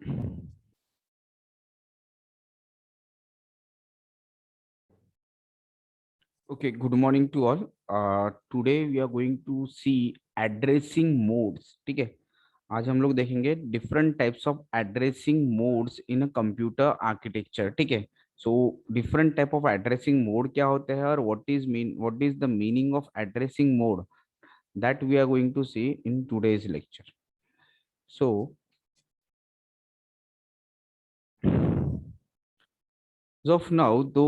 Okay, good morning to all. Today we are going to see addressing modes. ठीक है, आज हम लोग देखेंगे different types of addressing modes in a computer architecture. ठीक है, so different type of addressing mode क्या होते हैं और what is the meaning of addressing mode, that we are going to see in today's lecture. So of now, the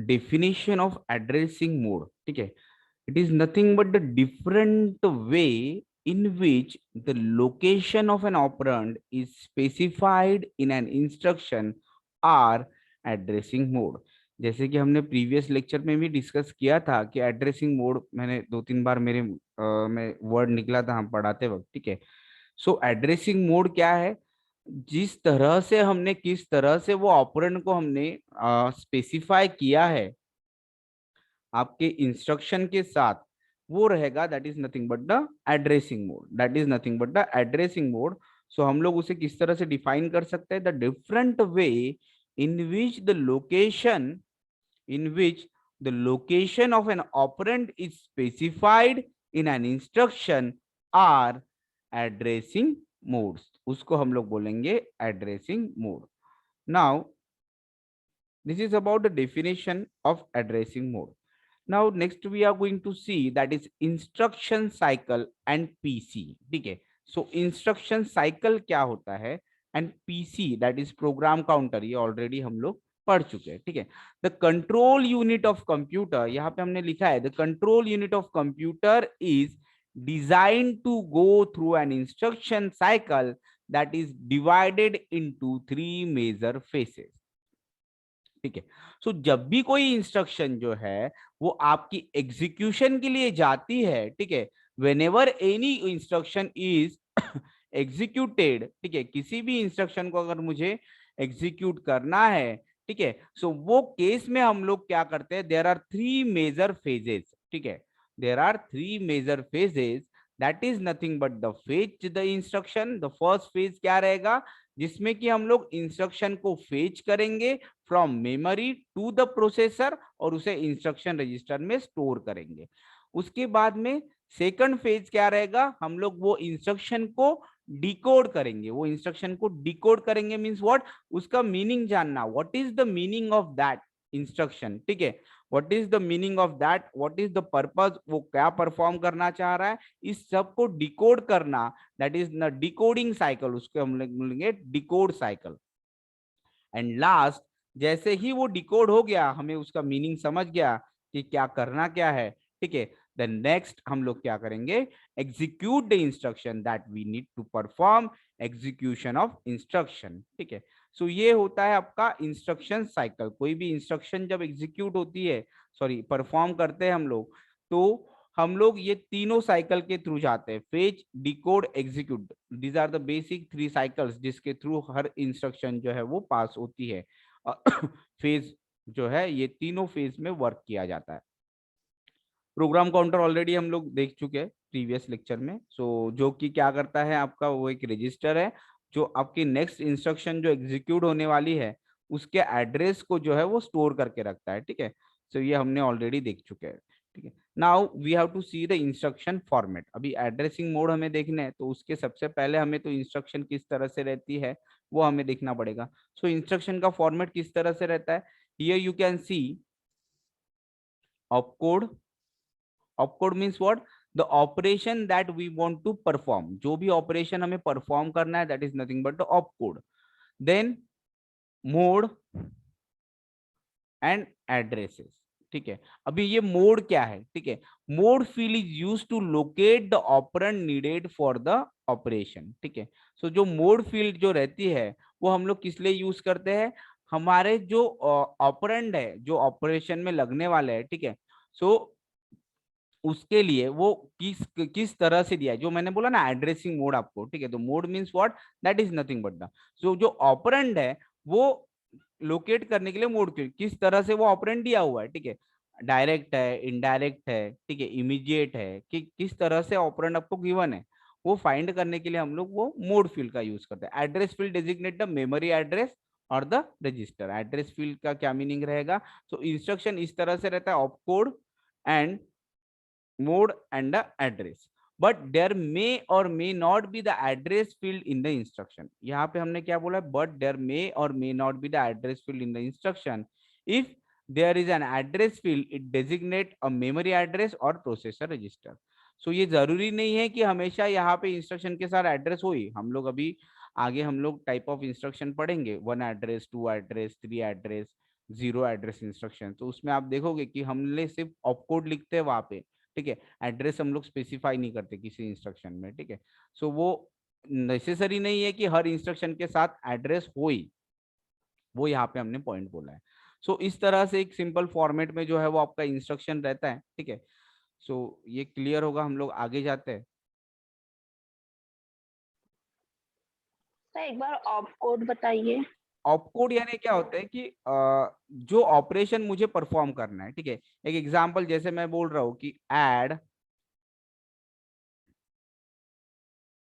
definition of addressing mode, ठीक है, it is nothing but the different way in which the location of an operand is specified in an instruction or addressing mode. जैसे कि हमने previous lecture में भी discuss किया था कि एड्रेसिंग मोड, मैंने दो तीन बार मेरे में वर्ड निकला था हम पढ़ाते वक्त. ठीक है, सो एड्रेसिंग मोड क्या है? जिस तरह से हमने, किस तरह से वो ऑपरेंड को हमने स्पेसिफाई किया है आपके इंस्ट्रक्शन के साथ, वो रहेगा. That is nothing but the addressing mode. That is nothing but the addressing mode. So हम लोग उसे किस तरह से डिफाइन कर सकते हैं? The different way in which the location, in which the location of an operand is specified in an instruction are addressing modes. उसको हम लोग बोलेंगे addressing mode. Now this is about the definition of addressing mode. Now next we are going to see that is instruction cycle and PC. ठीक है, so instruction cycle क्या होता है and PC, that is program counter, ये already हम लोग पढ़ चुके हैं. ठीक है, the control unit of computer, यहाँ पे हमने लिखा है the control unit of computer is design to go through an instruction cycle that is divided into 3 major phases. ठीक है, सो जब भी कोई इंस्ट्रक्शन जो है वो आपकी एग्जीक्यूशन के लिए जाती है, ठीक है, whenever any instruction is executed, ठीक है, किसी भी इंस्ट्रक्शन को अगर मुझे एग्जीक्यूट करना है, ठीक है, सो वो केस में हम लोग क्या करते हैं? There are 3 major phases. ठीक है, there are 3 major phases. That is nothing but the fetch the instruction. The first phase क्या रहेगा? जिसमें कि हम लोग इंस्ट्रक्शन को फेच करेंगे from memory to the processor और उसे इंस्ट्रक्शन रजिस्टर में स्टोर करेंगे. उसके बाद में सेकंड फेज क्या रहेगा? हम लोग वो इंस्ट्रक्शन को डिकोड करेंगे. वो इंस्ट्रक्शन को डिकोड करेंगे मींस व्हाट? उसका मीनिंग जानना. What is the meaning of that instruction? ठीक है, what is the meaning of that, what is the purpose, वो क्या परफॉर्म करना चाह रहा है, इस सब को डिकोड करना. That is the decoding cycle, उसको हम लोग बोलेंगे डिकोड साइकिल. एंड लास्ट, जैसे ही वो डिकोड हो गया, हमें उसका मीनिंग समझ गया कि क्या करना क्या है, ठीक है, देन नेक्स्ट हम लोग क्या करेंगे? Execute the instruction that we need to perform execution of instruction. ठीक है, सो ये होता है आपका इंस्ट्रक्शन साइकिल. कोई भी इंस्ट्रक्शन जब एग्जीक्यूट होती है, सॉरी परफॉर्म करते हैं हम लोग, तो हम लोग ये तीनों साइकिल के थ्रू जाते हैं: fetch, decode, execute. These are the basic 3 cycles जिसके थ्रू हर इंस्ट्रक्शन जो है वो पास होती है. फेज जो है, ये तीनों फेज में वर्क किया जाता है. प्रोग्राम काउंटर ऑलरेडी हम लोग देख चुके हैं प्रीवियस लेक्चर में. सो जो कि क्या करता है आपका, वो एक रजिस्टर है जो आपकी नेक्स्ट इंस्ट्रक्शन जो एग्जीक्यूट होने वाली है उसके एड्रेस को जो है वो स्टोर करके रखता है. ठीक है, सो ये हमने ऑलरेडी देख चुके हैं. ठीक है, now we have to see the instruction format. अभी एड्रेसिंग मोड हमें देखना है तो उसके सबसे पहले हमें तो इंस्ट्रक्शन किस तरह से रहती है वो हमें देखना पड़ेगा. सो इंस्ट्रक्शन का फॉर्मेट किस तरह से रहता है? Here you can see opcode. Opcode means what? The operation that we want to perform. जो भी ऑपरेशन हमें परफॉर्म करना है, that is nothing but the opcode. Then mode and addresses. ठीक है, अभी ये मोड क्या है? ठीक है, mode field is used to locate the operand needed for the operation. ठीक है, सो जो मोड फील्ड जो रहती है वो हम लोग किस लिए यूज करते हैं? हमारे जो ऑपरेंड है, जो ऑपरेशन में लगने वाले हैं, ठीक है, सो उसके लिए वो किस किस तरह से दिया है, जो मैंने बोला ना एड्रेसिंग मोड आपको. ठीक है, तो mode means what? That is nothing but the, so जो ऑपरेंड है वो लोकेट करने के लिए मोड किस तरह से वो ऑपरेंड दिया हुआ है. ठीक है, डायरेक्ट है, इनडायरेक्ट है, ठीक है, इमीडिएट है, कि किस तरह से ऑपरेंड आपको गिवन है वो फाइंड करने के लिए हम लोग वो मोड फील्ड का यूज करते हैं। Address field designate the memory address और द रजिस्टर। एड्रेस फील्ड का क्या मीनिंग रहेगा? सो इंस्ट्रक्शन इस तरह से रहता है, opcode and mode and the address, but there may or may not be the address field in the instruction। यहाँ पे हमने क्या बोला? but there may or may not be the address field in the instruction। if there is an address field, it designate a memory address or processor register। so ये जरूरी नहीं है कि हमेशा यहाँ पे इंस्ट्रक्शन के साथ एड्रेस हो ही। हम लोग अभी आगे हम लोग टाइप ऑफ इंस्ट्रक्शन पढ़ेंगे, 1 address, 2 address, 3 address, 0 address instruction. तो उसमें आप देखोगे कि हमने सिर्फ ऑपकोड लिखते हैं वहां पे, ठीक है, एड्रेस हम लोग स्पेसिफाई नहीं करते किसी इंस्ट्रक्शन में, ठीक है। सो वो नेसेसरी नहीं है कि हर इंस्ट्रक्शन के साथ एड्रेस हो ही, वो यहाँ पे हमने पॉइंट बोला है। सो इस तरह से एक सिंपल फॉर्मेट में जो है वो आपका इंस्ट्रक्शन रहता है, ठीक है। सो ये क्लियर होगा, हम लोग आगे जाते हैं। तो एक बार ऑप कोड बताइए। ऑपकोड यानी क्या होता है कि जो ऑपरेशन मुझे परफॉर्म करना है, ठीक है। एक एग्जांपल जैसे मैं बोल रहा हूँ कि ऐड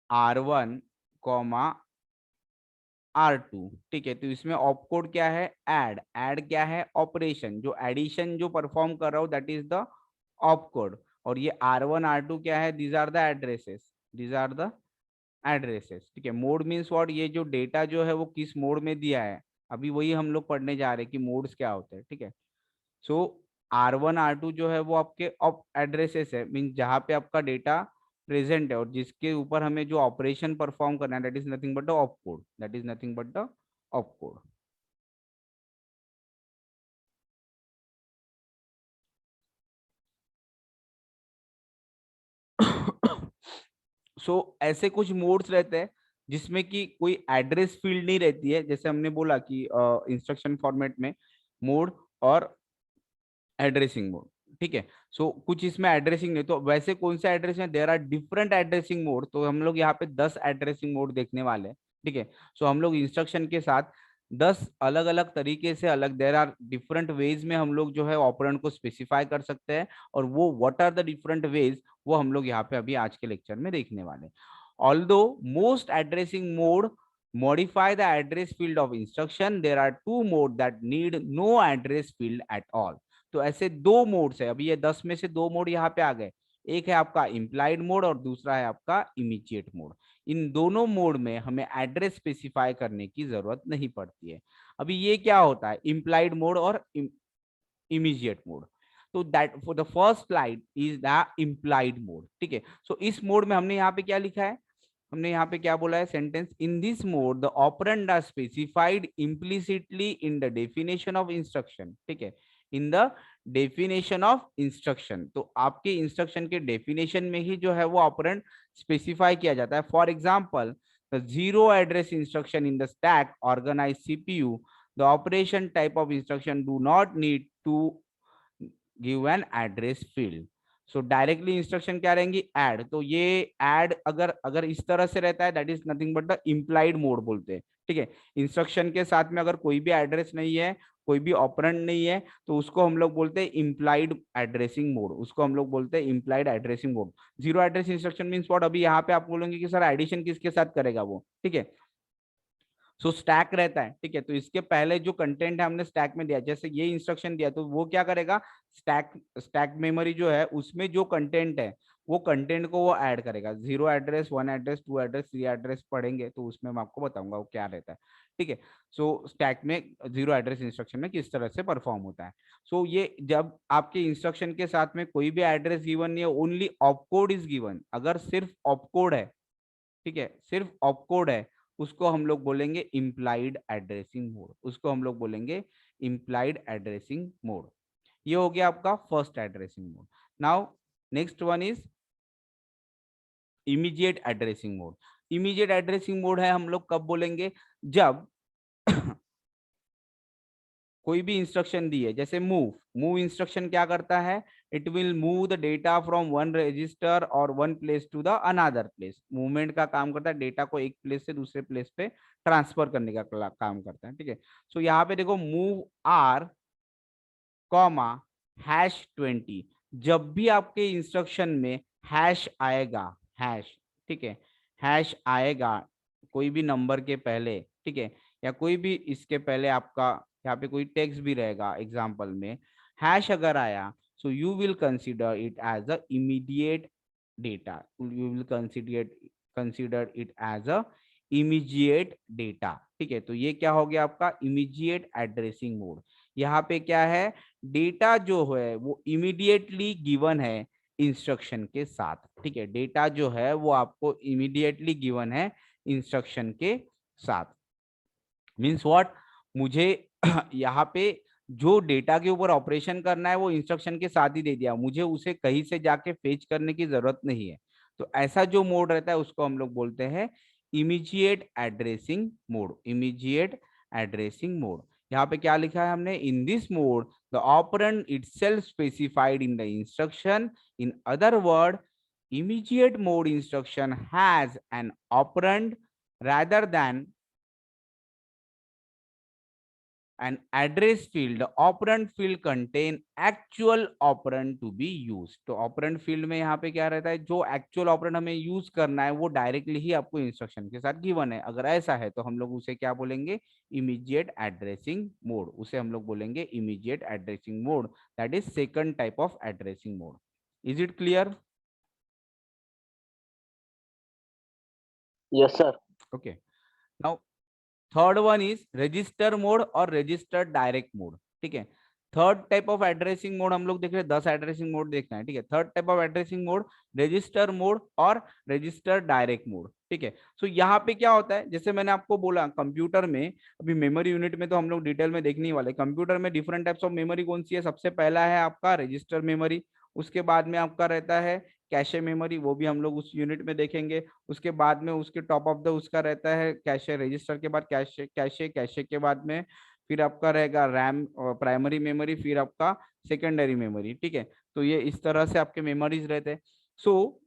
R1 कॉमा R2, ठीक है। तो इसमें ऑपकोड क्या है? ऐड। ऐड क्या है? ऑपरेशन, जो एडिशन जो परफॉर्म कर रहा हूँ दैट इज द ऑपकोड। और ये R1 R2 क्या है? These are the addresses, these are the addresses, ठीक है। Mode means what? ये जो डेटा जो है वो किस मोड में दिया है, अभी वही हम लोग पढ़ने जा रहे हैं कि मोड्स क्या होते हैं, ठीक है। सो R1 R2 जो है वो आपके एड्रेसेस है, मीन जहाँ पे आपका डेटा प्रेजेंट है और जिसके ऊपर हमें जो ऑपरेशन परफॉर्म करना है, that is nothing but the opcode, that is nothing but the opcode. So ऐसे कुछ मोड्स रहते हैं जिसमें कि कोई एड्रेस फील्ड नहीं रहती है, जैसे हमने बोला कि इंस्ट्रक्शन फॉर्मेट में मोड और एड्रेसिंग मोड, ठीक है। सो कुछ इसमें एड्रेसिंग नहीं, तो वैसे कौन से एड्रेस है? There are different addressing mode. तो हम लोग यहाँ पे 10 एड्रेसिंग मोड देखने वाले हैं, ठीक है। सो हम लोग इंस्ट्रक्शन के साथ 10 अलग अलग तरीके से अलग, देर आर डिफरेंट वेज में हम लोग जो है ऑपरेंड को स्पेसिफाई कर सकते हैं। और वो what are the different ways, वो हम लोग यहाँ पे अभी आज के लेक्चर में देखने वाले हैं। Although most addressing mode modify the address field of instruction, there are two modes that need no address field at all। तो ऐसे दो मोड्स है, अभी ये 10 में से दो मोड यहाँ पे आ गए। एक है आपका इम्प्लाइड मोड और दूसरा है आपका इमीडिएट मोड। इन दोनों मोड में हमें एड्रेस स्पेसिफाई करने की जरूरत नहीं पड़ती है। अभी ये क्या होता है? इम्प्लाइड मोड और इमीडिएट मोड। तो that for the first slide is the implied mode, ठीक है। सो इस मोड में हमने यहाँ पे क्या लिखा है? हमने यहाँ पे क्या बोला है? Sentence, in this mode the operand are specified implicitly in the definition of instruction, ठीक है, in the definition of instruction. तो आपके इंस्ट्रक्शन के डेफिनेशन में ही जो है वो ऑपरेंड स्पेसिफाई किया जाता है। For example, the zero address instruction in the stack organise CPU, the operation type of instruction do not need to give an address field. So directly instruction क्या रहेंगी? ऐड। तो ये ऐड अगर अगर इस तरह से रहता है, that is nothing but the implied mode बोलते हैं, ठीक है। इंस्ट्रक्शन के साथ में अगर कोई भी एड्रेस नहीं है, कोई भी ऑपरेंड नहीं है, तो उसको हम लोग बोलते हैं इम्प्लाइड एड्रेसिंग मोड, उसको हम लोग बोलते हैं implied addressing mode. Zero address instruction means what? अभी यहाँ पे आप बोलेंगे कि सर एडिशन किसके साथ करेगा वो, ठीक है। सो स्टैक रहता है, ठीक है। तो इसके पहले जो कंटेंट है हमने स्टैक में दिया, जैसे ये इंस्ट्रक्शन दिया, तो वो क्या करेगा? स्टैक स्टैक मेमोरी जो है उसमें जो कंटेंट है वो कंटेंट को वो ऐड करेगा। Zero address, 1 address, 2 address, 3 address पढ़ेंगे तो उसमें मैं आपको बताऊंगा वो क्या रहता है, ठीक है। सो स्टैक में जीरो एड्रेस इंस्ट्रक्शन में किस तरह से परफॉर्म होता है। सो ये जब आपके इंस्ट्रक्शन के साथ में कोई भी एड्रेस गिवन नहीं है, ओनली ऑपकोड इज गिवन, अगर सिर्फ ऑपकोड है, ठीक है, सिर्फ ऑपकोड है, उसको हम लोग बोलेंगे इम्प्लाइड एड्रेसिंग मोड, उसको हम लोग बोलेंगे इम्प्लाइड एड्रेसिंग मोड। ये हो गया आपका first addressing mode. Now next one is immediate addressing mode. Immediate addressing mode है हम लोग कब बोलेंगे? जब कोई भी इंस्ट्रक्शन दी है, जैसे मूव, मूव इंस्ट्रक्शन क्या करता है? It will move the data from one register और one place to the another place. Movement का काम करता है, डेटा को एक प्लेस से दूसरे प्लेस पे ट्रांसफर करने का काम करता है, ठीक है। सो यहाँ पे देखो, मूव आर कॉमा हैश 20, जब भी आपके इंस्ट्रक्शन में हैश आएगा, हैश, ठीक है, हैश आएगा कोई भी नंबर के पहले, ठीक है, या कोई भी इसके पहले आपका यहाँ पे कोई टेक्स्ट भी रहेगा एग्जाम्पल में, हैश अगर आया, so you will consider it as a immediate data, you will consider it as a immediate data. ठीक है, तो ये क्या हो गया आपका इमीडिएट एड्रेसिंग मोड। यहाँ पे क्या है, डेटा जो है वो इमीडिएटली गिवन है इंस्ट्रक्शन के साथ। ठीक है, डेटा जो है वो आपको इमीडिएटली गिवन है इंस्ट्रक्शन के साथ। मीन्स व्हाट, मुझे यहाँ पे जो डेटा के ऊपर ऑपरेशन करना है वो इंस्ट्रक्शन के साथ ही दे दिया, मुझे उसे कहीं से जाके फेच करने की जरूरत नहीं है। तो ऐसा जो मोड रहता है उसको हम लोग बोलते हैं immediate addressing mode. Immediate addressing mode, यहाँ पे क्या लिखा है हमने, इन this mode the operand itself specified in the instruction, in other word immediate mode instruction has an operand rather than an address field. The operand field contain actual operand to be used. तो operand field में यहाँ पे क्या रहता है, जो actual operand हमें use करना है वो डायरेक्टली ही आपको इंस्ट्रक्शन के साथ गिवन है। अगर ऐसा है तो हम लोग उसे क्या बोलेंगे, इमीडिएट एड्रेसिंग मोड। उसे हम लोग बोलेंगे immediate addressing mode, that is second type of addressing mode. Is it clear? Yes sir. Okay, now third one is register mode और रजिस्टर डायरेक्ट मोड। ठीक है, third type of addressing mode हम लोग देख रहे हैं, 10 एड्रेसिंग मोड देखना है। ठीक है, third type of addressing mode register mode और रजिस्टर डायरेक्ट मोड। ठीक है, सो यहाँ पे क्या होता है, जैसे मैंने आपको बोला कंप्यूटर में, अभी मेमोरी यूनिट में तो हम लोग डिटेल में देखने वाले, कंप्यूटर में डिफरेंट टाइप्स ऑफ मेमोरी कौन सी है, सबसे पहला है आपका रजिस्टर मेमोरी, उसके बाद में आपका रहता है कैशे मेमोरी, वो भी हम लोग उस यूनिट में देखेंगे। उसके बाद में उसके टॉप ऑफ द उसका रहता है कैशे, रजिस्टर के बाद कैशे, कैशे कैशे के बाद में फिर आपका रहेगा रैम प्राइमरी मेमोरी, फिर आपका सेकेंडरी मेमोरी। ठीक है, तो ये इस तरह से आपके मेमोरीज रहते हैं। सो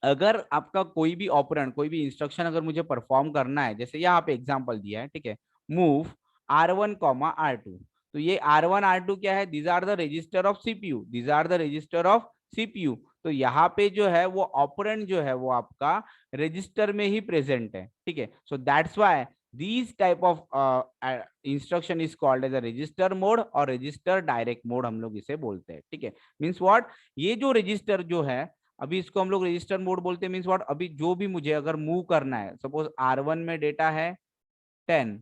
अगर आपका कोई भी ऑपरेंड, कोई भी इंस्ट्रक्शन अगर मुझे परफॉर्म करना है, जैसे यहाँ पे एग्जांपल दिया है, ठीक है, मूव R1 R2, तो ये R1 R2 क्या है, these are the register of CPU, these are the register of CPU. तो यहाँ पे जो है वो ऑपरेंड जो है वो आपका रजिस्टर में ही प्रेजेंट है। ठीक है, so that's why these type of instruction is called as a register mode और register direct mode हम लोग इसे बोलते हैं। ठीक है, मीन्स व्हाट, ये जो रजिस्टर जो है अभी इसको हम लोग रजिस्टर मोड बोलते हैं। मीन्स व्हाट, अभी जो भी मुझे अगर मूव करना है, सपोज R1 में डेटा है 10,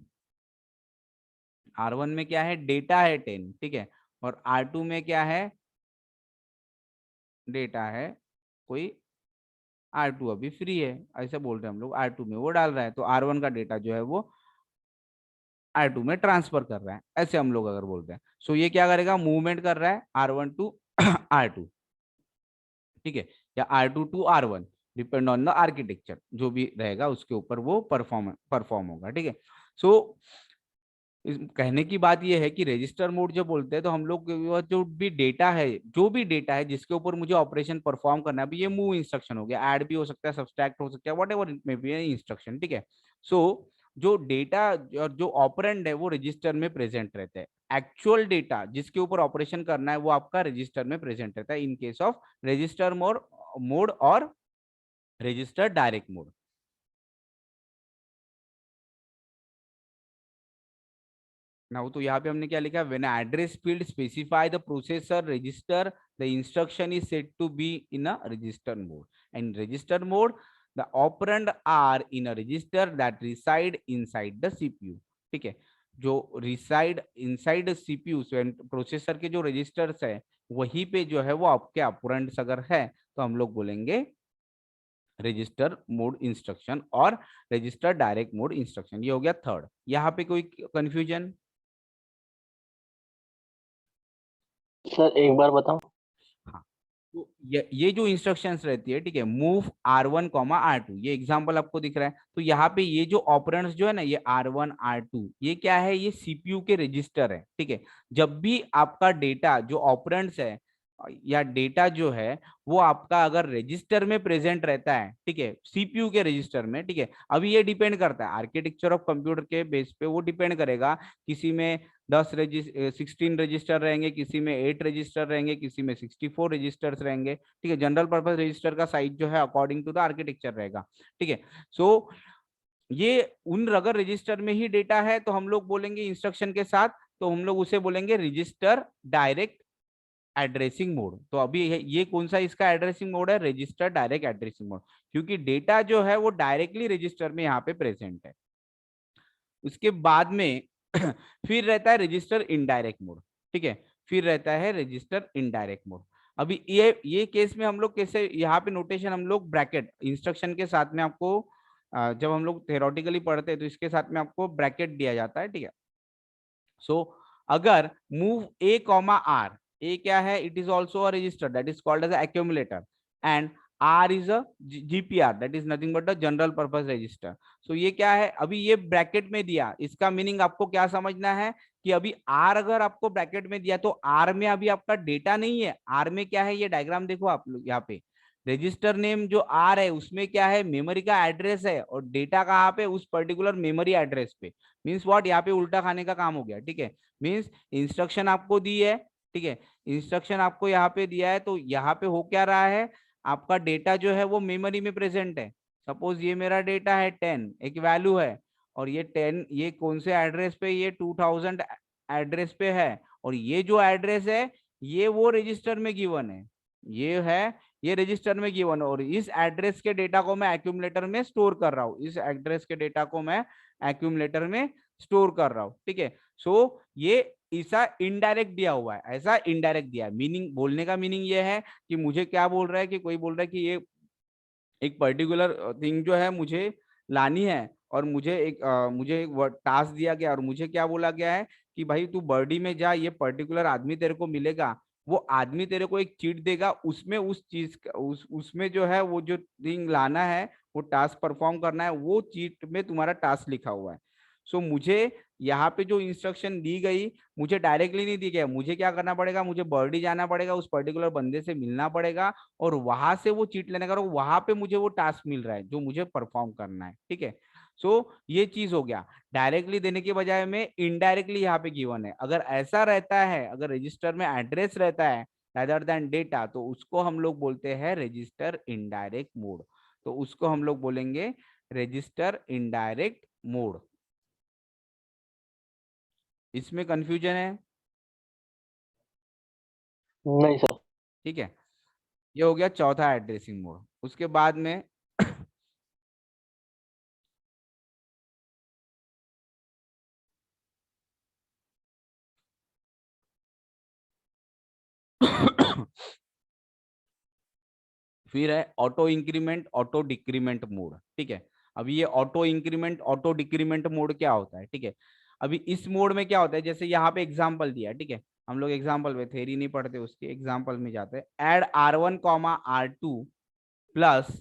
R1 में क्या है डेटा है 10, ठीक है, और R2 में क्या है डेटा है कोई R2 अभी फ्री है, ऐसे बोल रहे हैं हम लोग, R2 में वो डाल रहा है, तो R1 का डेटा जो है वो R2 में ट्रांसफर कर रहा है, ऐसे हम लोग अगर बोलते हैं। सो ये क्या करेगा, मूवमेंट कर रहा है R1 टू R2, ठीक है, या R2 to R1, depend on the architecture, जो भी रहेगा उसके ऊपर वो परफॉर्म होगा। ठीक है, सो कहने की बात यह है कि रजिस्टर मोड जो बोलते हैं तो हम लोग जो भी डेटा है, जो भी डेटा है जिसके ऊपर मुझे ऑपरेशन परफॉर्म करना है, अभी ये मूव इंस्ट्रक्शन हो गया, ऐड भी हो सकता है, सब्सट्रैक्ट हो सकता है, what ever it may be instruction. ठीक है, सो जो डेटा और जो ऑपरेंड है वो रजिस्टर में प्रेजेंट रहते हैं। एक्चुअल डेटा जिसके ऊपर ऑपरेशन करना है वो आपका रजिस्टर में प्रेजेंट रहता है in case of register mode और रजिस्टर डायरेक्ट मोड। नाउ तो यहाँ पे हमने क्या लिखा, when address field specify the processor register the instruction is said to be in a register mode, and register mode the operand are in a register that reside inside the CPU. ठीक है, जो reside inside CPU, processor के जो registers है वहीं पे जो है वो आपके ऑपरेंड्स अगर है तो हम लोग बोलेंगे रजिस्टर मोड इंस्ट्रक्शन और रजिस्टर डायरेक्ट मोड इंस्ट्रक्शन। ये हो गया थर्ड। यहाँ पे कोई कंफ्यूजन? सर एक बार बताओ। हाँ, तो ये जो इंस्ट्रक्शंस रहती है, ठीक है, मूव R1 R2, ये एग्जांपल आपको दिख रहा है। तो यहाँ पे ये जो ऑपरेंड्स जो है ना, ये R1 R2, ये क्या है, ये सीपीयू के रजिस्टर है। ठीक है, जब भी आपका डेटा जो ऑपरेंड्स है या डेटा जो है वो आपका अगर रजिस्टर में प्रेजेंट रहता है, ठीक है, सीपीयू के रजिस्टर में, ठीक है, अभी ये डिपेंड करता है आर्किटेक्चर ऑफ कंप्यूटर के बेस पे, वो डिपेंड करेगा। किसी में 16 रजिस्टर रहेंगे, किसी में 8 रजिस्टर रहेंगे, किसी में 64 रजिस्टर्स रहेंगे, ठीक है। जनरल पर्पस रजिस्टर का साइज जो है अकॉर्डिंग टू द आर्किटेक्चर रहेगा, ठीक है। सो ये उन अगर रजिस्टर में ही डेटा है तो हम लोग बोलेंगे इंस्ट्रक्शन के साथ, तो हम लोग उसे बोलेंगे रजिस्टर डायरेक्ट एड्रेसिंग मोड। तो अभी ये कौन सा इसका एड्रेसिंग मोड है? रजिस्टर डायरेक्ट एड्रेसिंग मोड, क्योंकि डेटा जो है वो डायरेक्टली रजिस्टर में यहाँ पे प्रेजेंट है। उसके बाद में फिर रहता है रजिस्टर इनडायरेक्ट मोड, ठीक है, फिर रहता है रजिस्टर इनडायरेक्ट मोड। अभी ये केस में हम लोग कैसे, यहाँ पे नोटेशन हम लोग ब्रैकेट इंस्ट्रक्शन के साथ में आपको जब हम लोग थेरोटिकली पढ़ते हैं तो इसके साथ में आपको ब्रैकेट दिया जाता है, ठीक है। सो अगर move A comma R, A क्या है? It is also a register that is called as accumulator, and R is a GPR that is nothing but the general purpose register. So ये क्या है? अभी ये ब्रैकेट में दिया, इसका मीनिंग आपको क्या समझना है कि अभी आर अगर आपको ब्रैकेट में दिया तो आर में अभी आपका डेटा नहीं है। आर में क्या है? ये डायग्राम देखो आप लोग यहाँ पे, रजिस्टर नेम जो आर है उसमें क्या है? मेमोरी का एड्रेस है, और डेटा कहाँ पे? उस पर्टिकुलर मेमोरी एड्रेस पे। Means what? यहाँ पे उल्टा खाने का काम हो गया, ठीक है। मीन्स इंस्ट्रक्शन आपको दी है, ठीक है, इंस्ट्रक्शन आपको यहाँ पे दिया है, तो यहाँ पे हो क्या रहा है? आपका डेटा जो है वो मेमोरी में प्रेजेंट है। सपोज ये मेरा डेटा है 10, एक वैल्यू है, और ये 10 ये कौन से एड्रेस पे? ये 2000 एड्रेस पे है, और ये जो एड्रेस है ये वो रजिस्टर में गिवन है, ये है, ये रजिस्टर में गिवन है, और इस एड्रेस के डेटा को मैं एक्यूमुलेटर में स्टोर कर रहा हूँ, इस एड्रेस के डेटा को मैं एक्यूमुलेटर में स्टोर कर रहा हूँ, ठीक है। सो ये ऐसा इनडायरेक्ट दिया हुआ है, ऐसा इनडायरेक्ट दिया है। मीनिंग, बोलने का मीनिंग ये है कि मुझे क्या बोल रहा है कि कोई बोल रहा है कि ये एक पर्टिकुलर थिंग जो है मुझे लानी है, और मुझे एक टास्क दिया गया, और मुझे क्या बोला गया है कि भाई तू बर्डी में जा, ये पर्टिकुलर आदमी तेरे को मिलेगा, वो आदमी तेरे को एक चीट देगा, उसमें उस चीज उसमें जो है वो जो थिंग लाना है, वो टास्क परफॉर्म करना है, वो चीट में तुम्हारा टास्क लिखा हुआ है। सो मुझे यहाँ पे जो इंस्ट्रक्शन दी गई, मुझे डायरेक्टली नहीं दी गया, मुझे क्या करना पड़ेगा? मुझे बर्डी जाना पड़ेगा, उस पर्टिकुलर बंदे से मिलना पड़ेगा, और वहां से वो चीट लेने का, वहां पे मुझे वो टास्क मिल रहा है जो मुझे परफॉर्म करना है, ठीक है। सो ये चीज हो गया, डायरेक्टली देने के बजाय में इनडायरेक्टली यहाँ पे गिवन है। अगर ऐसा रहता है, अगर रजिस्टर में एड्रेस रहता है rather than डेटा, तो उसको हम लोग बोलते हैं रजिस्टर इनडायरेक्ट मोड। तो उसको हम लोग बोलेंगे रजिस्टर इनडायरेक्ट मोड। इसमें कंफ्यूजन है? नहीं सर। ठीक है, ये हो गया चौथा एड्रेसिंग मोड। उसके बाद में फिर है auto increment auto decrement mode, ठीक है। अभी ये auto increment auto decrement mode क्या होता है? ठीक है, अभी इस मोड में क्या होता है, जैसे यहाँ पे एग्जांपल दिया है, ठीक है, हम लोग एग्जांपल में, थेरी नहीं पढ़ते, उसके एग्जांपल में जाते हैं। Add R1 comma R2 plus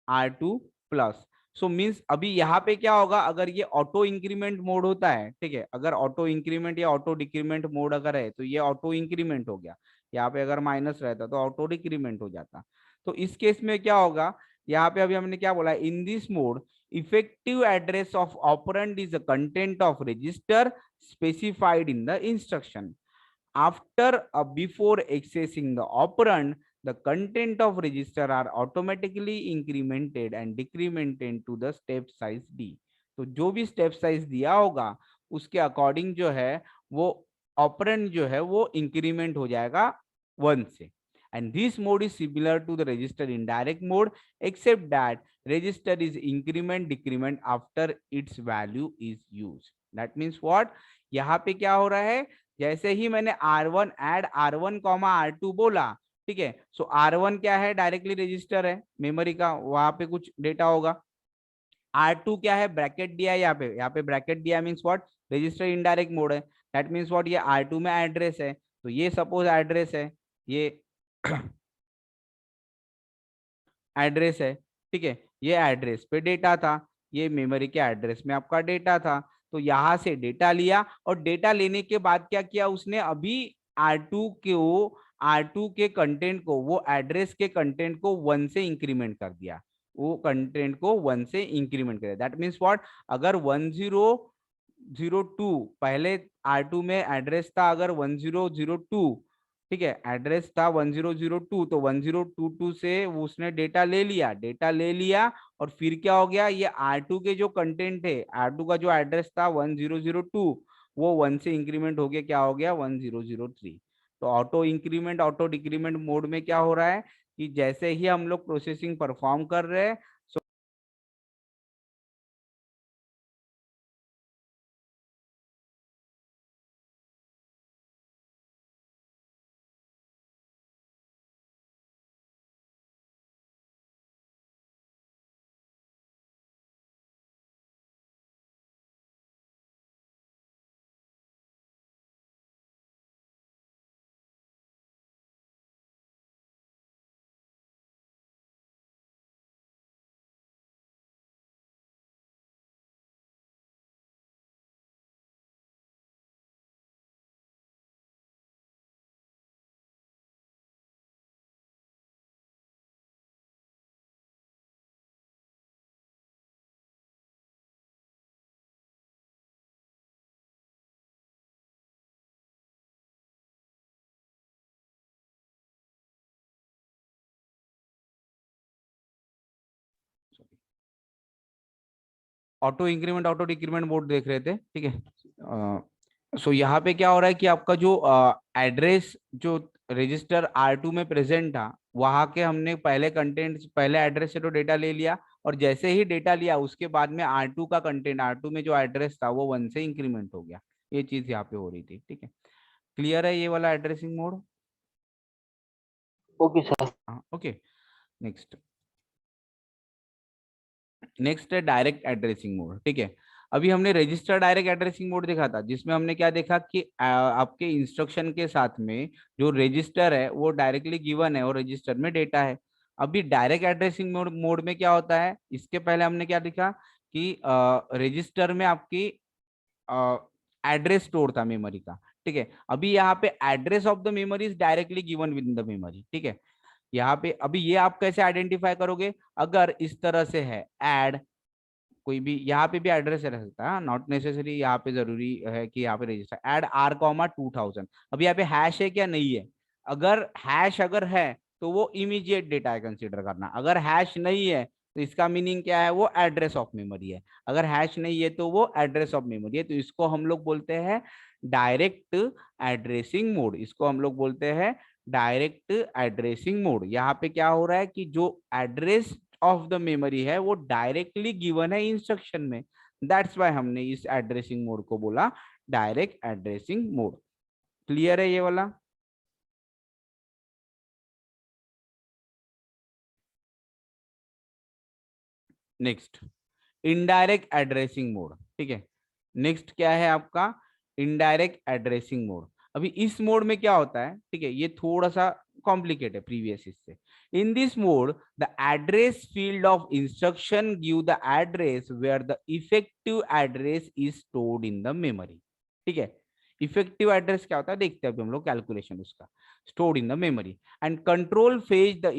R2 plus. So means अभी यहाँ पे क्या होगा? अगर ये ऑटो इंक्रीमेंट मोड होता है, ठीक है, अगर ऑटो इंक्रीमेंट या ऑटो डिक्रीमेंट मोड अगर है तो ये ऑटो इंक्रीमेंट हो गया। यहाँ पे अगर माइनस रहता तो ऑटो डिक्रीमेंट हो जाता। तो इस केस में क्या होगा? यहाँ पे अभी हमने क्या बोला? इन this mode effective address of operand is the content of register specified in the instruction. After before accessing the operand, the content of register are automatically incremented and decremented to the step size D। तो जो भी step size दिया होगा उसके according जो है वो operand जो है वो इंक्रीमेंट हो जाएगा 1 से। and this mode is similar to the register indirect mode except that register is increment decrement after its value is used। that means what? यहाँ पे क्या हो रहा है? जैसे ही मैंने R1 add R1 comma R2 बोला, ठीक है, सो R1 क्या है? डायरेक्टली रजिस्टर है, मेमोरी का, वहां पे कुछ डेटा होगा। R2 क्या है? ब्रैकेट दिया है यहाँ पे ब्रैकेट दिया means what? Register indirect mode है। That means what? ये R2 में एड्रेस है, तो ये सपोज एड्रेस है, ये एड्रेस है, ठीक है, ये एड्रेस पे डेटा था, ये मेमोरी के एड्रेस में आपका डेटा था। तो यहां से डेटा लिया, और डेटा लेने के बाद क्या किया उसने? अभी R2 को R2 के कंटेंट को, वो एड्रेस के कंटेंट को 1 से इंक्रीमेंट कर दिया, वो कंटेंट को 1 से इंक्रीमेंट कर दिया। दैट मीन्स व्हाट, अगर 1002 पहले R2 में एड्रेस था, अगर 1002, ठीक है, एड्रेस था 1002, तो 1022 से उसने डेटा ले लिया, और फिर क्या हो गया, ये R2 के जो कंटेंट है, R2 का जो एड्रेस था 1002, वो 1 से इंक्रीमेंट हो गया, क्या हो गया 1003। तो auto increment auto decrement mode में क्या हो रहा है कि जैसे ही हम लोग प्रोसेसिंग परफॉर्म कर रहे हैं, auto increment auto decrement mode देख रहे थे, ठीक है। सो यहाँ पे क्या हो रहा है कि आपका जो एड्रेस जो रजिस्टर R2 में प्रेजेंट था, वहां के हमने पहले कंटेंट, पहले एड्रेस से तो डेटा ले लिया, और जैसे ही डेटा लिया उसके बाद में R2 का कंटेंट, R2 में जो एड्रेस था वो 1 से इंक्रीमेंट हो गया। ये चीज यहाँ पे हो रही थी, ठीक है। क्लियर है ये वाला एड्रेसिंग मोड? Okay sir. हाँ, ओके। नेक्स्ट, नेक्स्ट है डायरेक्ट एड्रेसिंग मोड, ठीक है। अभी हमने रजिस्टर डायरेक्ट एड्रेसिंग मोड देखा था, जिसमें हमने क्या देखा कि आपके इंस्ट्रक्शन के साथ में जो रजिस्टर है वो डायरेक्टली गिवन है और रजिस्टर में डेटा है। अभी डायरेक्ट एड्रेसिंग मोड मोड में क्या होता है, इसके पहले हमने क्या देखा कि रजिस्टर में आपकी एड्रेस स्टोर था मेमोरी का, ठीक है। अभी यहाँ पे address of the memory is directly given with in the memory, ठीक है। यहाँ पे अभी ये आप कैसे आइडेंटिफाई करोगे, अगर इस तरह से है ऐड, कोई भी यहाँ पे भी एड्रेस रह सकता है, नॉट नेसेसरी यहाँ पे जरूरी है कि यहाँ पे रजिस्टर, ऐड R,2000। अब यहाँ पे हैश है क्या, नहीं है। अगर हैश अगर है तो वो इमीडिएट डेटा है कंसीडर करना, अगर हैश नहीं है तो इसका मीनिंग क्या है, वो एड्रेस ऑफ मेमोरी है। अगर हैश नहीं है तो वो एड्रेस ऑफ मेमोरी है, तो इसको हम लोग बोलते हैं डायरेक्ट एड्रेसिंग मोड, इसको हम लोग बोलते हैं डायरेक्ट एड्रेसिंग मोड। यहाँ पे क्या हो रहा है कि जो एड्रेस ऑफ द मेमोरी है वो डायरेक्टली गिवन है इंस्ट्रक्शन में, दैट्स वाई हमने इस एड्रेसिंग मोड को बोला डायरेक्ट एड्रेसिंग मोड। क्लियर है ये वाला? नेक्स्ट, इनडायरेक्ट एड्रेसिंग मोड, ठीक है। नेक्स्ट क्या है आपका, इनडायरेक्ट एड्रेसिंग मोड। अभी इस मोड में क्या होता है, ठीक है, ये थोड़ा सा कॉम्प्लिकेट है प्रीवियस इससे। In this mode the address field of instruction give the address where the effective address is stored in the memory, ठीक है। इफेक्टिव एड्रेस क्या होता है देखते हैं अभी हम लोग कैलकुलेशन उसका, stored in the memory and control phase the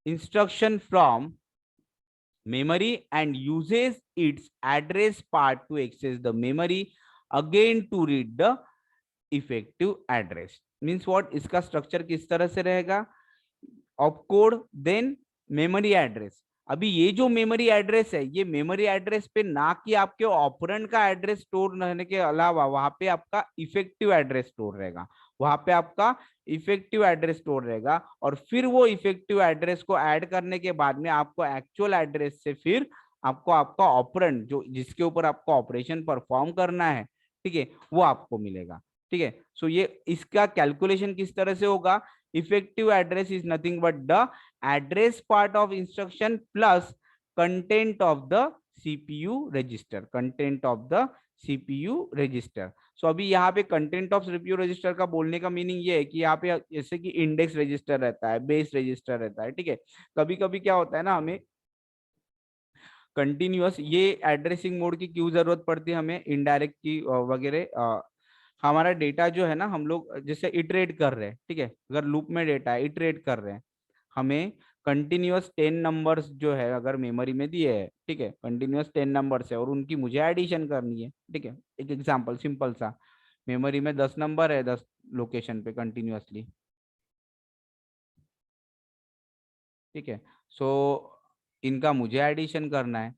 instruction from memory and uses its address part to access the memory again to read the effective address। Means what, इसका स्ट्रक्चर किस तरह से रहेगा, ऑपकोड देन मेमोरी एड्रेस। अभी ये जो memory address है, ये मेमोरी एड्रेस पे ना कि आपके ऑपरेंड का एड्रेस स्टोर रहने के अलावा वहां पे आपका इफेक्टिव एड्रेस स्टोर रहेगा, वहां पे आपका इफेक्टिव एड्रेस स्टोर रहेगा, और फिर वो इफेक्टिव एड्रेस को ऐड करने के बाद में आपको एक्चुअल एड्रेस से फिर आपको आपका ऑपरेंड जो जिसके ऊपर आपको ऑपरेशन परफॉर्म करना है, ठीक है, वो आपको मिलेगा, ठीक है। सो ये इसका कैलकुलेशन किस तरह से होगा, effective address is nothing but the address part of instruction plus content of the CPU register, content of the CPU register। सो अभी यहाँ पे कंटेंट ऑफ सीपीयू रजिस्टर का बोलने का मीनिंग ये है कि यहाँ पे जैसे कि इंडेक्स रजिस्टर रहता है, बेस रजिस्टर रहता है, ठीक है। कभी कभी क्या होता है ना, हमें कंटिन्यूअस ये एड्रेसिंग मोड की क्यों जरूरत पड़ती है हमें, इनडायरेक्ट की वगैरह हमारा डेटा जो है ना, हम लोग जैसे इटरेट कर रहे हैं, ठीक है, अगर लूप में डेटा है, इटरेट कर रहे हैं, हमें कंटिन्यूअस 10 नंबर्स जो है अगर मेमोरी में दिए है, ठीक है, कंटिन्यूअस 10 नंबर्स है और उनकी मुझे एडिशन करनी है, ठीक है। एक एग्जांपल सिंपल सा, मेमोरी में 10 नंबर है, 10 लोकेशन पे कंटिन्यूअसली, ठीक है। सो इनका मुझे एडिशन करना है,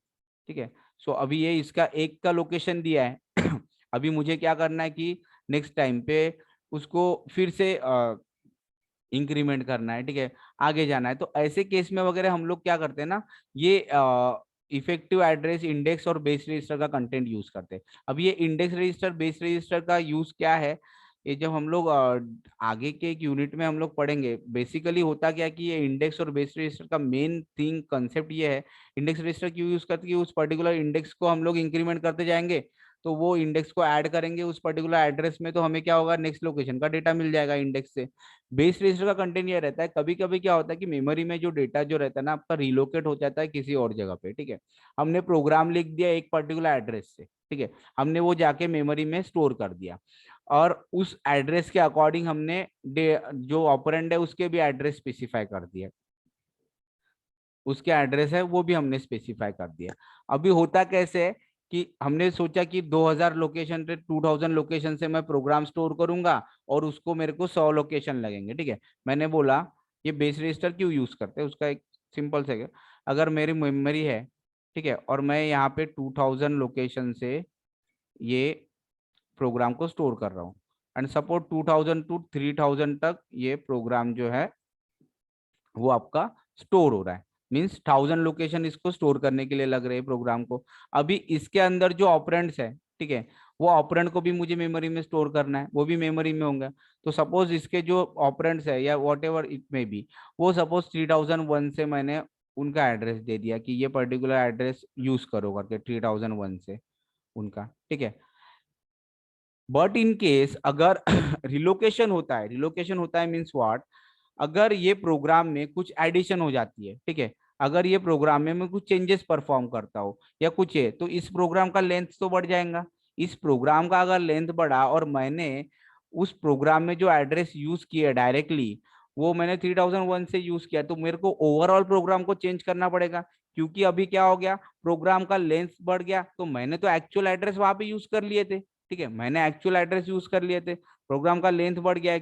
ठीक है। सो अभी ये इसका एक का लोकेशन दिया है अभी मुझे क्या करना है कि नेक्स्ट टाइम पे उसको फिर से इंक्रीमेंट करना है, ठीक है, आगे जाना है। तो ऐसे केस में वगैरह हम लोग क्या करते हैं ना, ये इफेक्टिव एड्रेस इंडेक्स और बेस रजिस्टर का कंटेंट यूज करते हैं। अब ये इंडेक्स रजिस्टर बेस रजिस्टर का यूज क्या है, ये जब हम लोग आगे के एक यूनिट में हम लोग पढ़ेंगे। बेसिकली होता क्या है कि ये इंडेक्स और बेस रजिस्टर का मेन थिंग कंसेप्ट ये है, इंडेक्स रजिस्टर क्यों यूज करते हैं कि उस पर्टिकुलर इंडेक्स को हम लोग इंक्रीमेंट करते जाएंगे, तो वो इंडेक्स को ऐड करेंगे उस पर्टिकुलर एड्रेस में, तो हमें क्या होगा, नेक्स्ट लोकेशन का डेटा मिल जाएगा इंडेक्स से। बेस रजिस्टर का कंटेंट ये रहता है, कभी कभी क्या होता है कि मेमोरी में जो डेटा जो रहता है ना आपका, रिलोकेट हो जाता है किसी और जगह पे, ठीक है। हमने प्रोग्राम लिख दिया एक पर्टिकुलर एड्रेस से, ठीक है, हमने वो जाके मेमोरी में स्टोर कर दिया, और उस एड्रेस के अकॉर्डिंग हमने जो ऑपरेंड है उसके भी एड्रेस स्पेसिफाई कर दिया, उसके एड्रेस है वो भी हमने स्पेसिफाई कर दिया। अभी होता कैसे है कि हमने सोचा कि 2000 लोकेशन पे 2000 लोकेशन से मैं प्रोग्राम स्टोर करूंगा और उसको मेरे को 100 लोकेशन लगेंगे, ठीक है। मैंने बोला ये बेस रजिस्टर क्यों यूज करते हैं, उसका एक सिंपल से, अगर मेरी मेमोरी है, ठीक है, और मैं यहाँ पे 2000 लोकेशन से ये प्रोग्राम को स्टोर कर रहा हूँ, एंड सपोज 2000 टू 3000 तक ये प्रोग्राम जो है वो आपका स्टोर हो रहा है, मीन्स 1000 लोकेशन इसको स्टोर करने के लिए लग रहे हैं प्रोग्राम को। अभी इसके अंदर जो ऑपरेंड्स है, ठीक है, वो ऑपरेंड को भी मुझे मेमोरी में स्टोर करना है, वो भी मेमोरी में होंगे। तो सपोज इसके जो ऑपरेंड्स है या वॉट एवर इट में बी, वो सपोज 3001 से मैंने उनका एड्रेस दे दिया कि ये पर्टिकुलर एड्रेस यूज करो करके 3001 से उनका, ठीक है। बट इन केस अगर रिलोकेशन होता है, रिलोकेशन होता है मीन्स व्हाट, अगर ये प्रोग्राम में कुछ एडिशन हो जाती है, ठीक है, अगर ये प्रोग्राम में मैं कुछ चेंजेस परफॉर्म करता हूँ या कुछ है, तो इस प्रोग्राम का लेंथ तो बढ़ जाएगा। इस प्रोग्राम का अगर लेंथ बढ़ा और मैंने उस प्रोग्राम में जो एड्रेस यूज किया डायरेक्टली, वो मैंने 3001 से यूज किया, तो मेरे को ओवरऑल प्रोग्राम को चेंज करना पड़ेगा, क्योंकि अभी क्या हो गया, प्रोग्राम का लेंथ बढ़ गया, तो मैंने तो एक्चुअल एड्रेस वहां पे यूज कर लिए थे, ठीक है, मैंने एक्चुअल एड्रेस यूज कर लिए थे, प्रोग्राम का लेंथ बढ़ गया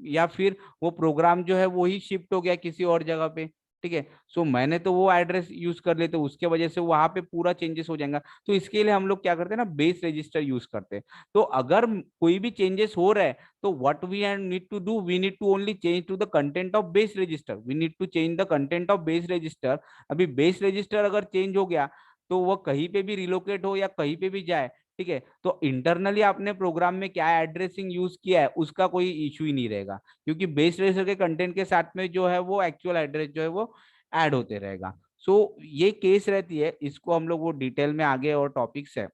या फिर वो प्रोग्राम जो है वो ही शिफ्ट हो गया किसी और जगह पे, ठीक है। सो मैंने तो वो एड्रेस यूज कर लिए, तो उसके वजह से वहां पे पूरा चेंजेस हो जाएगा। तो इसके लिए हम लोग क्या करते हैं ना, बेस रजिस्टर यूज करते हैं। तो अगर कोई भी चेंजेस हो रहा है, तो what we need to do, we need to only change to the content of base register, we need to change the content of base register. अभी बेस रजिस्टर अगर चेंज हो गया, तो वो कहीं पे भी रिलोकेट हो या कहीं पे भी जाए, ठीक है, तो इंटरनली आपने प्रोग्राम में क्या एड्रेसिंग यूज किया है उसका कोई इश्यू ही नहीं रहेगा, क्योंकि बेस रजिस्टर के कंटेंट के साथ में जो है वो एक्चुअल एड्रेस जो है वो ऐड होते रहेगा। सो ये केस रहती है, इसको हम लोग वो डिटेल में आगे और टॉपिक्स है,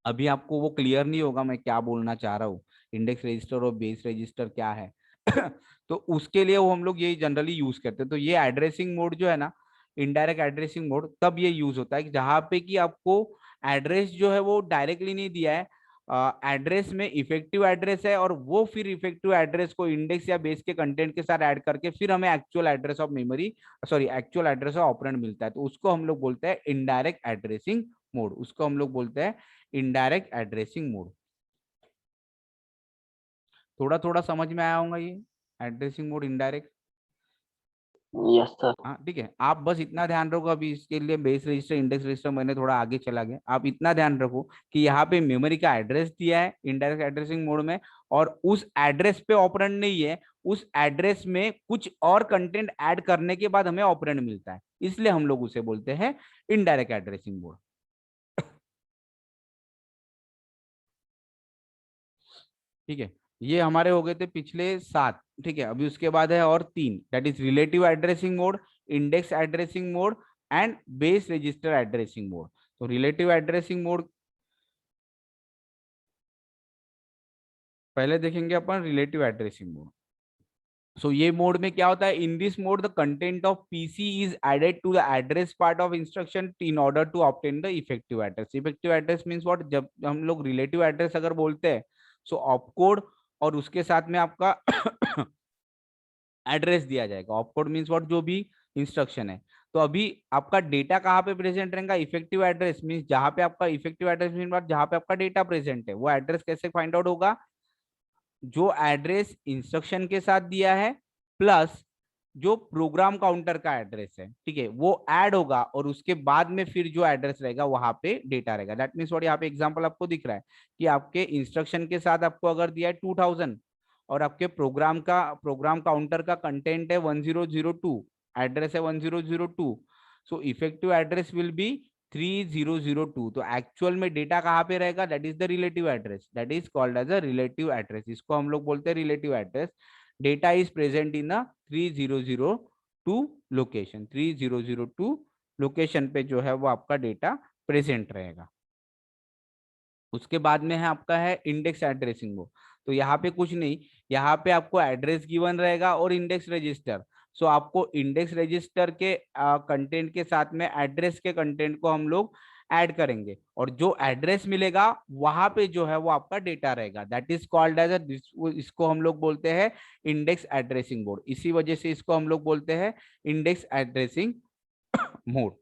अभी आपको वो क्लियर नहीं होगा मैं क्या बोलना चाह रहा हूँ, इंडेक्स रजिस्टर और बेस रजिस्टर क्या है तो उसके लिए वो हम लोग ये जनरली यूज करते हैं। तो ये एड्रेसिंग मोड जो है ना, इनडायरेक्ट एड्रेसिंग मोड, तब ये यूज होता है कि जहां पे कि आपको एड्रेस जो है वो डायरेक्टली नहीं दिया है, एड्रेस में इफेक्टिव एड्रेस है, और वो फिर इफेक्टिव एड्रेस को इंडेक्स या बेस के कंटेंट के साथ ऐड करके फिर हमें actual address of memory, sorry actual address of operand मिलता है, तो उसको हम लोग बोलते हैं इनडायरेक्ट एड्रेसिंग मोड, उसको हम लोग बोलते हैं इनडायरेक्ट एड्रेसिंग मोड। थोड़ा थोड़ा समझ में आया होगा ये addressing mode indirect. Yes sir. हाँ ठीक है, आप बस इतना ध्यान रखो, अभी इसके लिए बेस रजिस्टर इंडेक्स रजिस्टर मैंने थोड़ा आगे चला गया, आप इतना ध्यान रखो कि यहाँ पे मेमोरी का एड्रेस दिया है इनडायरेक्ट एड्रेसिंग मोड में, और उस एड्रेस पे ऑपरेंड नहीं है, उस एड्रेस में कुछ और कंटेंट ऐड करने के बाद हमें ऑपरेंड मिलता है, इसलिए हम लोग उसे बोलते हैं इनडायरेक्ट एड्रेसिंग मोड। ठीक है, ये हमारे हो गए थे पिछले 7, ठीक है। अभी उसके बाद है और 3, that is relative addressing mode, index addressing mode and base register addressing mode. तो रिलेटिव एड्रेसिंग मोड पहले देखेंगे अपन, रिलेटिव एड्रेसिंग मोड। सो ये मोड में क्या होता है, in this mode the content of PC is added to the address part of instruction in order to obtain the effective address. Effective address means what, जब हम लोग relative address अगर बोलते हैं, सो ऑपकोड और उसके साथ में आपका एड्रेस दिया जाएगा। ऑपकोड मीन्स व्हाट, जो भी इंस्ट्रक्शन है। तो अभी आपका डेटा कहाँ पे प्रेजेंट रहेगा, इफेक्टिव एड्रेस मीन्स जहां पे आपका इफेक्टिव एड्रेस मीन जहां पे आपका डेटा प्रेजेंट है। वो एड्रेस कैसे फाइंड आउट होगा, जो एड्रेस इंस्ट्रक्शन के साथ दिया है प्लस जो प्रोग्राम काउंटर का एड्रेस है, ठीक है, वो ऐड होगा और उसके बाद में फिर जो एड्रेस रहेगा वहां पे डेटा रहेगा। दैट मीन्स व्हाट, यहाँ पे एग्जांपल आपको दिख रहा है कि आपके इंस्ट्रक्शन के साथ आपको अगर दिया है 2000 और आपके प्रोग्राम काउंटर का कंटेंट है 1002, एड्रेस है 1002, so effective address will be 3002। तो एक्चुअल में डेटा कहाँ पे रहेगा, that is the relative address, that is called as a relative address. इसको हम लोग बोलते हैं relative address. Data is present in a 3002 location. 3002 location पे जो है वो आपका डेटा प्रेजेंट रहेगा। उसके बाद में है आपका है इंडेक्स एड्रेसिंग। वो तो यहाँ पे कुछ नहीं, यहाँ पे आपको एड्रेस गिवन रहेगा और इंडेक्स रजिस्टर। सो आपको इंडेक्स रजिस्टर के कंटेंट के साथ में एड्रेस के कंटेंट को हम लोग ऐड करेंगे और जो एड्रेस मिलेगा वहां पे जो है वो आपका डेटा रहेगा। दैट इज कॉल्ड एज इसको हम लोग बोलते हैं इंडेक्स एड्रेसिंग मोड। इसी वजह से इसको हम लोग बोलते हैं इंडेक्स एड्रेसिंग मोड।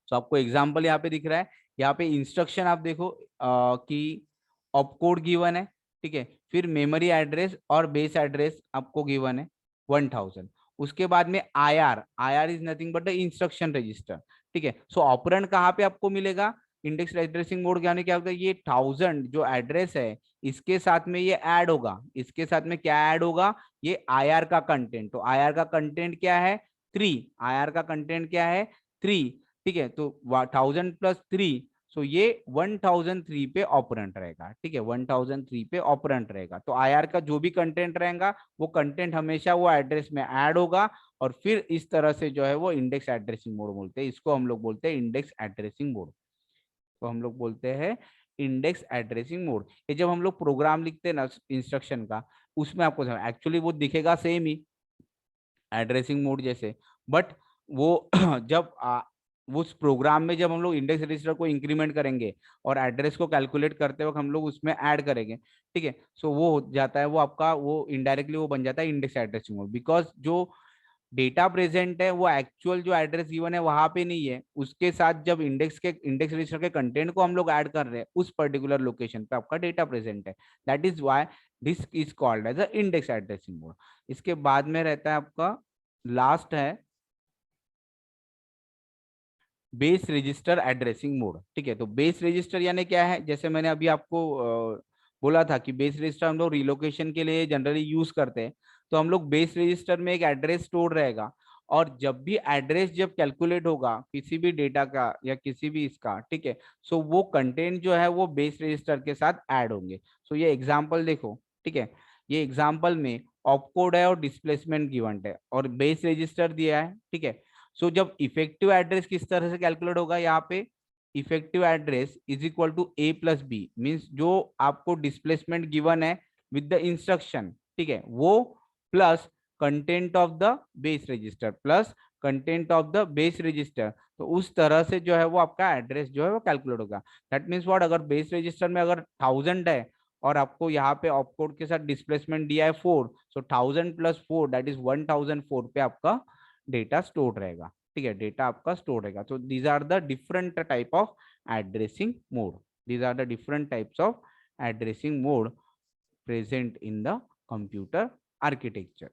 सो आपको एग्जाम्पल यहाँ पे दिख रहा है, यहाँ पे इंस्ट्रक्शन आप देखो कि ऑपकोड गिवन है, ठीक है, फिर मेमोरी एड्रेस और बेस एड्रेस आपको गिवन है 1000। उसके बाद में I R is nothing but the instruction register, ठीक है। सो ऑपरेंड कहाँ पे आपको मिलेगा, इंडेक्स एड्रेसिंग मोड यानी क्या होता है, ये 1000 जो एड्रेस है इसके साथ में ये ऐड होगा। इसके साथ में क्या ऐड होगा, ये आई आर का कंटेंट। तो आई आर का कंटेंट क्या है, 3। आई आर का कंटेंट क्या है, 3, ठीक है। तो 1000 + 3, सो ये 1003 पे ऑपरेंट रहेगा, ठीक है, 1003 पे ऑपरेंट रहेगा। तो आईआर का जो भी कंटेंट रहेगा वो कंटेंट हमेशा वो एड्रेस में ऐड होगा और फिर इस तरह से जो है वो इंडेक्स एड्रेसिंग मोड बोलते हैं। इसको हम लोग बोलते हैं इंडेक्स एड्रेसिंग मोड। तो हम लोग बोलते हैं इंडेक्स एड्रेसिंग मोड। ये जब हम लोग प्रोग्राम लिखते हैं ना इंस्ट्रक्शन का, उसमें आपको एक्चुअली वो दिखेगा सेम ही एड्रेसिंग मोड जैसे, बट वो जब उस प्रोग्राम में जब हम लोग इंडेक्स रजिस्टर को इंक्रीमेंट करेंगे और एड्रेस को कैलकुलेट करते वक्त हम लोग उसमें ऐड करेंगे, ठीक है, सो वो हो जाता है वो आपका वो इनडायरेक्टली वो बन जाता है इंडेक्स एड्रेसिंग मोड। बिकॉज जो डेटा प्रेजेंट है वो एक्चुअल जो एड्रेस गिवन है वहां पे नहीं है, उसके साथ जब इंडेक्स रजिस्टर के कंटेंट को हम लोग ऐड कर रहे हैं उस पर्टिकुलर लोकेशन पे आपका डेटा प्रेजेंट है। That is why this is called as a index addressing mode. इसके बाद में रहता है आपका लास्ट है बेस रजिस्टर एड्रेसिंग मोड, ठीक है। तो बेस रजिस्टर यानी क्या है, जैसे मैंने अभी आपको बोला था कि बेस रजिस्टर हम लोग रिलोकेशन के लिए जनरली यूज करते हैं। तो हम लोग बेस रजिस्टर में एक एड्रेस स्टोर रहेगा और जब भी एड्रेस जब कैलकुलेट होगा किसी भी डेटा का या किसी भी इसका, ठीक है, सो वो कंटेंट जो है वो बेस रजिस्टर के साथ ऐड होंगे। सो ये एग्जाम्पल देखो, ठीक है, ये एग्जाम्पल में ऑपकोड है और डिस्प्लेसमेंट गिवन है और बेस रजिस्टर दिया है, ठीक है। सो जब इफेक्टिव एड्रेस किस तरह से कैलकुलेट होगा, यहाँ पे effective address is equal to A+B means जो आपको डिस्प्लेसमेंट गिवन है विद द इंस्ट्रक्शन, ठीक है, वो plus content of the base register plus content of the base register. तो उस तरह से जो है वो आपका एड्रेस जो है वो कैलकुलेट होगा। दैट मीन्स व्हाट, अगर बेस रजिस्टर में अगर 1000 है और आपको यहाँ पे ऑपकोड के साथ डिस्प्लेसमेंट दिया है 4, सो 1000 + 4 दैट इज 1004 पे आपका डेटा स्टोर रहेगा, ठीक है, डेटा आपका स्टोर रहेगा। तो these are the different type of addressing mode, these are the different types of addressing mode present in the computer architecture.